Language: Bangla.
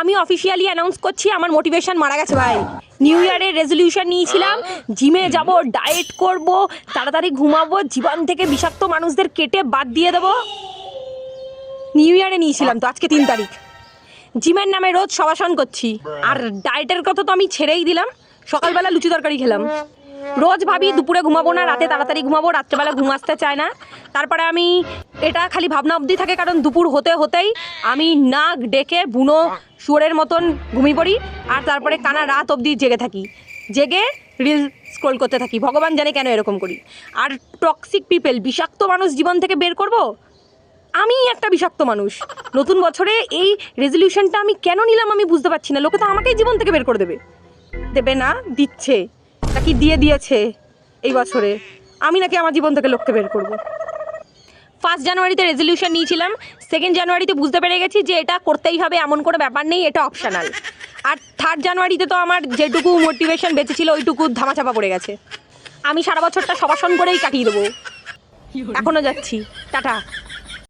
আমি অফিসিয়ালি অ্যানাউন্স করছি আমার মোটিভেশন মারা গেছে ভাই। নিউ ইয়ারের রেজলিউশন নিয়েছিলাম জিমে যাব, ডায়েট করব, তাড়াতাড়ি ঘুমাবো, জীবন থেকে বিষাক্ত মানুষদের কেটে বাদ দিয়ে দেবো। নিউ ইয়ারে নিয়েছিলাম তো, আজকে 3 তারিখ। জিমের নামে রোজ সবাসন করছি, আর ডায়েটের কথা তো আমি ছেড়েই দিলাম। সকালবেলা লুচি তরকারি খেলাম। রোজ ভাবি দুপুরে ঘুমাবো না, রাতে তাড়াতাড়ি ঘুমাবো, রাত্রেবেলা ঘুম আসতে চায় না। তারপরে আমি এটা খালি ভাবনা অবধি থাকে, কারণ দুপুর হতে হতেই আমি নাক ডেকে বুনো শুয়োরের মতন ঘুমিয়ে পড়ি, আর তারপরে কানা রাত অবধি জেগে থাকি, জেগে রিল স্ক্রোল করতে থাকি। ভগবান জানে কেন এরকম করি। আর টক্সিক পিপল, বিষাক্ত মানুষ জীবন থেকে বের করব। আমি একটা বিষাক্ত মানুষ। নতুন বছরে এই রেজলিউশনটা আমি কেন নিলাম আমি বুঝতে পারছি না। লোকে তো আমাকেই জীবন থেকে বের করে দেবে। দেবে না, দিচ্ছে, নাকি দিয়ে দিয়েছে এই বছরে। আমি নাকি আমার জীবন থেকে লোককে বের করব। 1 জানুয়ারিতে রেজলিউশন নিয়েছিলাম, 2 জানুয়ারিতে বুঝতে পেরে গেছি যে এটা করতেই হবে, এমন কোনো ব্যাপার নেই, এটা অপশনাল। আর 3 জানুয়ারিতে তো আমার যেটুকু মোটিভেশন বেঁচেছিল ওইটুকু ধামাচাপা পড়ে গেছে। আমি সারা বছরটা সবাসন করেই কাটিয়ে দেবো। এখনও যাচ্ছি। টাটা।